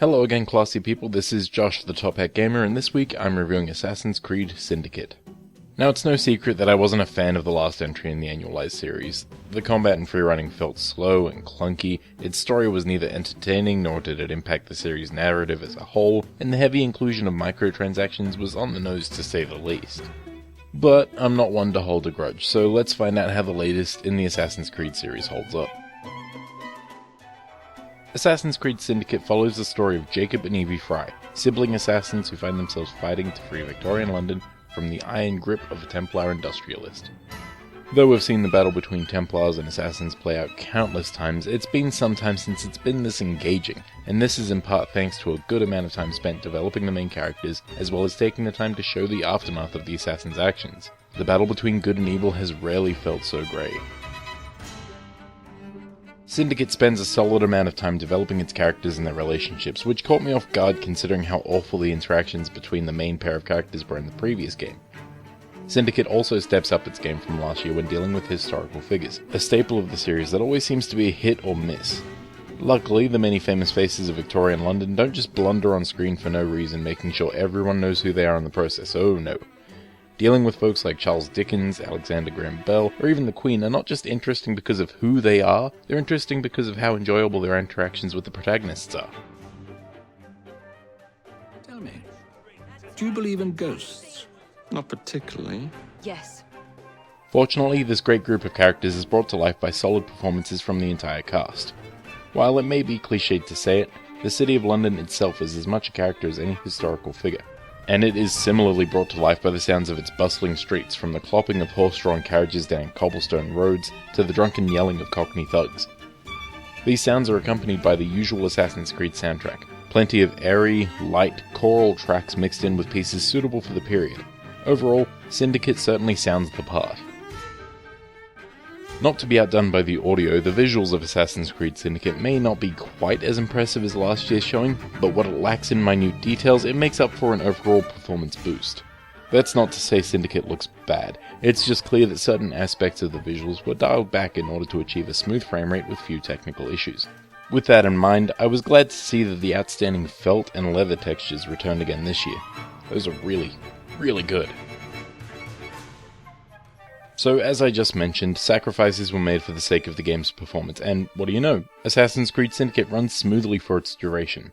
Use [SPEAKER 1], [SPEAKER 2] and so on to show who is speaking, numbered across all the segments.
[SPEAKER 1] Hello again, classy people, this is Josh the Top Hat Gamer, and this week I'm reviewing Assassin's Creed Syndicate. Now, it's no secret that I wasn't a fan of the last entry in the annualized series. The combat and freerunning felt slow and clunky, its story was neither entertaining nor did it impact the series' narrative as a whole, and the heavy inclusion of microtransactions was on the nose to say the least. But I'm not one to hold a grudge, so let's find out how the latest in the Assassin's Creed series holds up. Assassin's Creed Syndicate follows the story of Jacob and Evie Fry, sibling assassins who find themselves fighting to free Victorian London from the iron grip of a Templar industrialist. Though we've seen the battle between Templars and Assassins play out countless times, it's been some time since it's been this engaging, and this is in part thanks to a good amount of time spent developing the main characters, as well as taking the time to show the aftermath of the Assassin's actions. The battle between good and evil has rarely felt so grey. Syndicate spends a solid amount of time developing its characters and their relationships, which caught me off guard considering how awful the interactions between the main pair of characters were in the previous game. Syndicate also steps up its game from last year when dealing with historical figures, a staple of the series that always seems to be a hit or miss. Luckily, the many famous faces of Victorian London don't just blunder on screen for no reason, making sure everyone knows who they are in the process. Oh no. Dealing with folks like Charles Dickens, Alexander Graham Bell, or even the Queen are not just interesting because of who they are, they're interesting because of how enjoyable their interactions with the protagonists are.
[SPEAKER 2] Tell me, do you believe in ghosts? Not particularly.
[SPEAKER 3] Yes.
[SPEAKER 1] Fortunately, this great group of characters is brought to life by solid performances from the entire cast. While it may be cliched to say it, the City of London itself is as much a character as any historical figure. And it is similarly brought to life by the sounds of its bustling streets, from the clopping of horse-drawn carriages down cobblestone roads to the drunken yelling of Cockney thugs. These sounds are accompanied by the usual Assassin's Creed soundtrack, plenty of airy, light, choral tracks mixed in with pieces suitable for the period. Overall, Syndicate certainly sounds the part. Not to be outdone by the audio, the visuals of Assassin's Creed Syndicate may not be quite as impressive as last year's showing, but what it lacks in minute details, it makes up for an overall performance boost. That's not to say Syndicate looks bad, it's just clear that certain aspects of the visuals were dialed back in order to achieve a smooth frame rate with few technical issues. With that in mind, I was glad to see that the outstanding felt and leather textures returned again this year. Those are really good. So, as I just mentioned, sacrifices were made for the sake of the game's performance, and what do you know, Assassin's Creed Syndicate runs smoothly for its duration.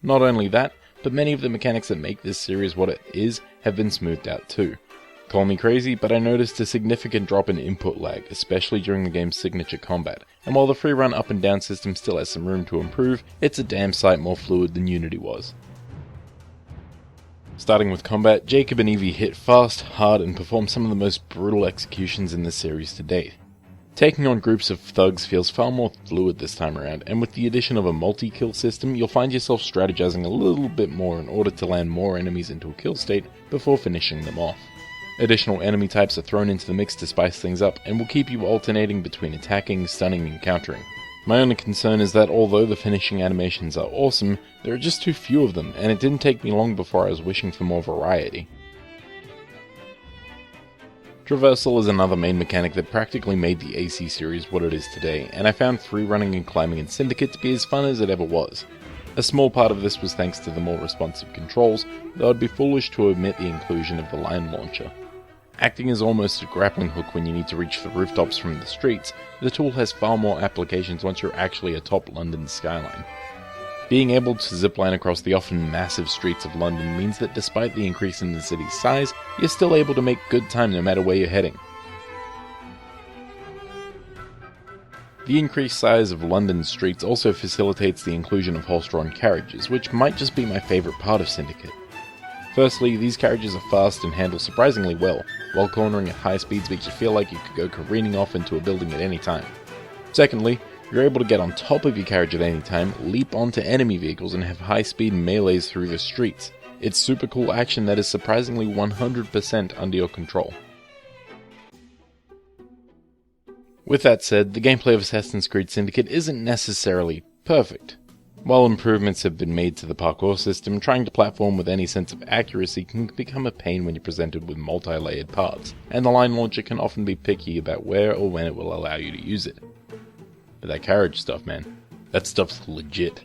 [SPEAKER 1] Not only that, but many of the mechanics that make this series what it is have been smoothed out too. Call me crazy, but I noticed a significant drop in input lag, especially during the game's signature combat, and while the free run up and down system still has some room to improve, it's a damn sight more fluid than Unity was. Starting with combat, Jacob and Evie hit fast, hard, and perform some of the most brutal executions in the series to date. Taking on groups of thugs feels far more fluid this time around, and with the addition of a multi-kill system, you'll find yourself strategizing a little bit more in order to land more enemies into a kill state before finishing them off. Additional enemy types are thrown into the mix to spice things up, and will keep you alternating between attacking, stunning, and countering. My only concern is that although the finishing animations are awesome, there are just too few of them, and it didn't take me long before I was wishing for more variety. Traversal is another main mechanic that practically made the AC series what it is today, and I found free running and climbing in Syndicate to be as fun as it ever was. A small part of this was thanks to the more responsive controls, though I'd be foolish to omit the inclusion of the line launcher. Acting as almost a grappling hook when you need to reach the rooftops from the streets, the tool has far more applications once you're actually atop London's skyline. Being able to zipline across the often massive streets of London means that despite the increase in the city's size, you're still able to make good time no matter where you're heading. The increased size of London's streets also facilitates the inclusion of horse-drawn carriages, which might just be my favourite part of Syndicate. Firstly, these carriages are fast and handle surprisingly well, while cornering at high speeds makes you feel like you could go careening off into a building at any time. Secondly, you're able to get on top of your carriage at any time, leap onto enemy vehicles, and have high-speed melees through the streets. It's super cool action that is surprisingly 100% under your control. With that said, the gameplay of Assassin's Creed Syndicate isn't necessarily perfect. While improvements have been made to the parkour system, trying to platform with any sense of accuracy can become a pain when you're presented with multi-layered parts, and the line launcher can often be picky about where or when it will allow you to use it. But that carriage stuff, man, that stuff's legit.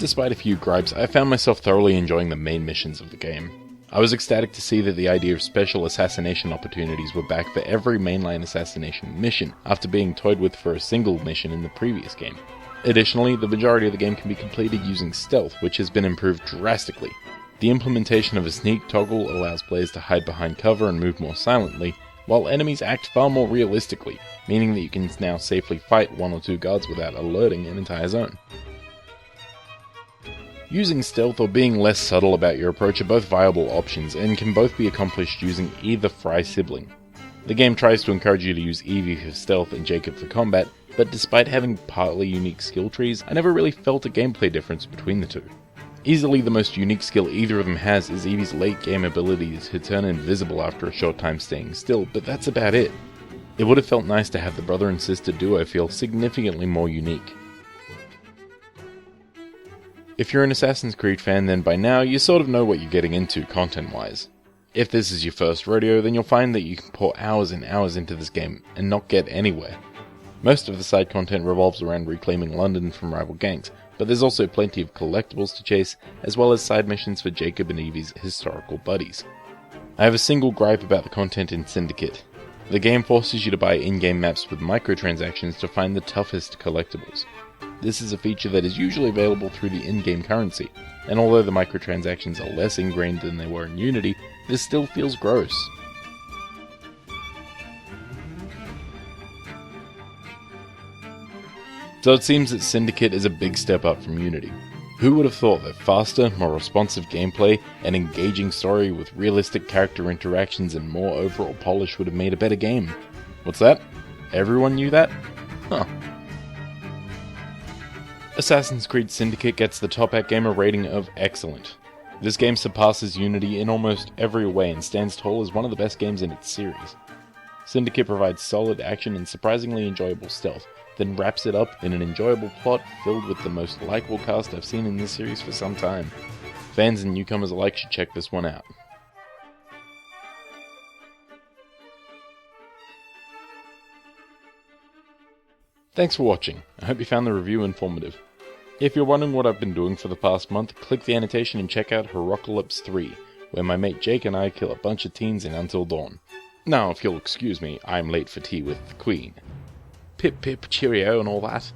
[SPEAKER 1] Despite a few gripes, I found myself thoroughly enjoying the main missions of the game. I was ecstatic to see that the idea of special assassination opportunities were back for every mainline assassination mission, after being toyed with for a single mission in the previous game. Additionally, the majority of the game can be completed using stealth, which has been improved drastically. The implementation of a sneak toggle allows players to hide behind cover and move more silently, while enemies act far more realistically, meaning that you can now safely fight one or two guards without alerting an entire zone. Using stealth or being less subtle about your approach are both viable options and can both be accomplished using either Fry sibling. The game tries to encourage you to use Evie for stealth and Jacob for combat, but despite having partly unique skill trees, I never really felt a gameplay difference between the two. Easily the most unique skill either of them has is Evie's late game ability to turn invisible after a short time staying still, but that's about it. It would have felt nice to have the brother and sister duo feel significantly more unique. If you're an Assassin's Creed fan, then by now you sort of know what you're getting into content-wise. If this is your first rodeo, then you'll find that you can pour hours and hours into this game and not get anywhere. Most of the side content revolves around reclaiming London from rival gangs, but there's also plenty of collectibles to chase, as well as side missions for Jacob and Evie's historical buddies. I have a single gripe about the content in Syndicate. The game forces you to buy in-game maps with microtransactions to find the toughest collectibles. This is a feature that is usually available through the in-game currency, and although the microtransactions are less ingrained than they were in Unity, this still feels gross. So it seems that Syndicate is a big step up from Unity. Who would have thought that faster, more responsive gameplay, an engaging story with realistic character interactions and more overall polish would have made a better game? What's that? Everyone knew that? Huh. Assassin's Creed Syndicate gets the Top Hat Gamer rating of excellent. This game surpasses Unity in almost every way and stands tall as one of the best games in its series. Syndicate provides solid action and surprisingly enjoyable stealth, then wraps it up in an enjoyable plot filled with the most likeable cast I've seen in this series for some time. Fans and newcomers alike should check this one out. Thanks for watching. I hope you found the review informative. If you're wondering what I've been doing for the past month, click the annotation and check out Herocalypse 3, where my mate Jake and I kill a bunch of teens in Until Dawn. Now, if you'll excuse me, I'm late for tea with the Queen. Pip pip cheerio and all that.